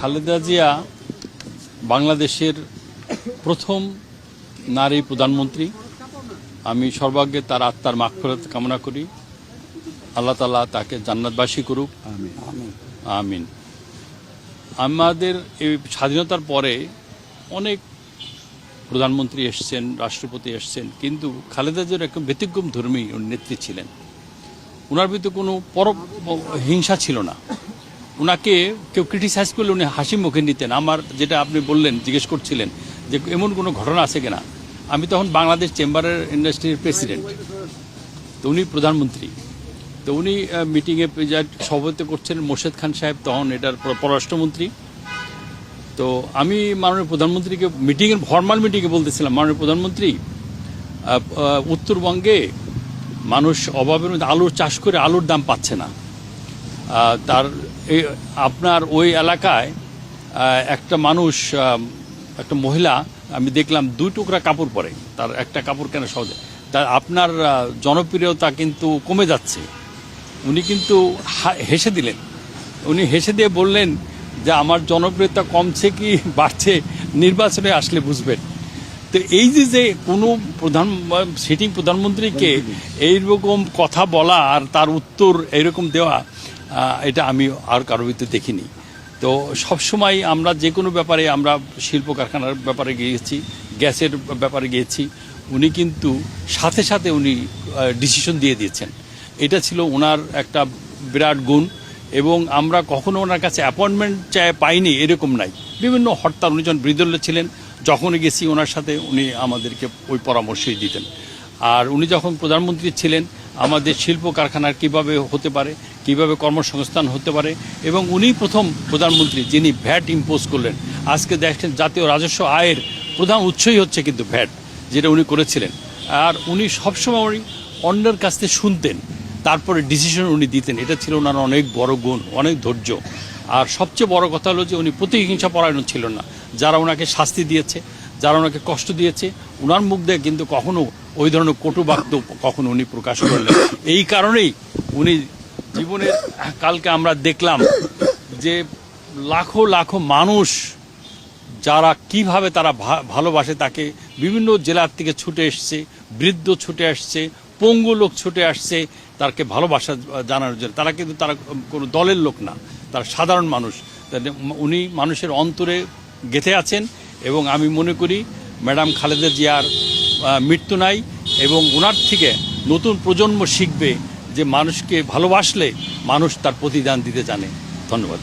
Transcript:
খালেদা জিয়া বাংলাদেশের প্রথম নারী প্রধানমন্ত্রী। আমি সর্বাগ্রে তার আত্মার মাগফিরাত কামনা করি। আল্লাহ তাআলা তাকে জান্নাতবাসী করুক, আমিন। আমাদের এই স্বাধীনতার পরে অনেক প্রধানমন্ত্রী এসছেন, রাষ্ট্রপতি এসছেন, কিন্তু খালেদা জিয়ার একদম ব্যতিক্রম ধর্মী নেত্রী ছিলেন। ওনার ভিতরে কোনো হিংসা ছিল না। ওনাকে কেউ ক্রিটিসাইজ করলে উনি হাসি মুখে নিতেন। আমার যেটা আপনি বললেন, জিজ্ঞেস করছিলেন যে এমন কোনো ঘটনা আছে কিনা, আমি তখন বাংলাদেশ চেম্বারের ইন্ডাস্ট্রির প্রেসিডেন্ট, তো উনি প্রধানমন্ত্রী। তো উনি মিটিংয়ে সভাপতিত্ব করছেন মোর্শেদ খান সাহেব, তখন এটার পররাষ্ট্রমন্ত্রী। তো আমি মাননীয় প্রধানমন্ত্রীকে মিটিংয়ের ফর্মাল মিটিংয়ে বলতেছিলাম, মাননীয় প্রধানমন্ত্রী, উত্তরবঙ্গে মানুষ অভাবের মধ্যে আলুর চাষ করে আলুর দাম পাচ্ছে না। তার আপনার ওই এলাকায় একটা মানুষ, একটা মহিলা আমি দেখলাম 2 টুকরা কাপড় পরে, তার একটা কাপড় কেনা সহজে। তার আপনার জনপ্রিয়তা কিন্তু কমে যাচ্ছে। উনি কিন্তু হেসে দিলেন। উনি হেসে দিয়ে বললেন যে আমার জনপ্রিয়তা কমছে কি বাড়ছে নির্বাচনে আসলে বুঝবেন। তো এই যে কোনো সিটিং প্রধানমন্ত্রীকে এইরকম কথা বলা আর তার উত্তর এইরকম দেওয়া, এটা আমি আর কারোর ভিতরে দেখিনি। তো সবসময় আমরা যে কোনো ব্যাপারে, আমরা শিল্প কারখানার ব্যাপারে গিয়েছি, গ্যাসের ব্যাপারে গিয়েছি, উনি কিন্তু সাথে সাথে উনি ডিসিশন দিয়ে দিয়েছেন। এটা ছিল ওনার একটা বিরাট গুণ। এবং আমরা কখনো ওনার কাছে অ্যাপয়েন্টমেন্ট পাইনি এরকম নাই। বিভিন্ন হরতাল, উনি যখন বিরোধী দলে ছিলেন, যখনই গেছি ওনার সাথে উনি আমাদেরকে ওই পরামর্শই দিতেন। আর উনি যখন প্রধানমন্ত্রী ছিলেন, আমাদের শিল্প কারখানার কিভাবে হতে পারে, কিভাবে কর্মসংস্থান হতে পারে, এবং উনি প্রথম প্রধানমন্ত্রী যিনি ভ্যাট ইম্পোজ করলেন। আজকে দেখেন জাতীয় রাজস্ব আয়ের প্রধান উৎসই হচ্ছে কিন্তু ভ্যাট, যেটা উনি করেছিলেন। আর উনি সবসময় অন্যের কাছ থেকে শুনতেন, তারপরে ডিসিশন উনি দিতেন। এটা ছিল ওনার অনেক বড় গুণ, অনেক ধৈর্য। আর সবচেয়ে বড় কথা হলো যে উনি প্রতিহিংসা পরায়ণ ছিল না। যারা ওনাকে শাস্তি দিয়েছে, যারা ওনাকে কষ্ট দিয়েছে, ওনার মুখ দিয়ে কিন্তু কখনো ওই ধরনের কটু বাক্য কখনো উনি প্রকাশ করলেন। এই কারণেই উনি জীবনের, কালকে আমরা দেখলাম যে লাখো লাখো মানুষ যারা কিভাবে তারা ভালোবাসে তাকে, বিভিন্ন জেলার থেকে ছুটে এসছে, বৃদ্ধ ছুটে আসছে, পঙ্গু লোক ছুটে আসছে তাকে ভালোবাসা জানানোর জন্য। তারা কিন্তু তারা কোনো দলের লোক না, তারা সাধারণ মানুষ। উনি মানুষের অন্তরে গেঁথে আছেন। এবং আমি মনে করি ম্যাডাম খালেদা জিয়ার মৃত্যু নাই, এবং ওনার থেকে নতুন প্রজন্ম শিখবে যে মানুষকে ভালোবাসলে মানুষ তার প্রতিদান দিতে জানে। ধন্যবাদ।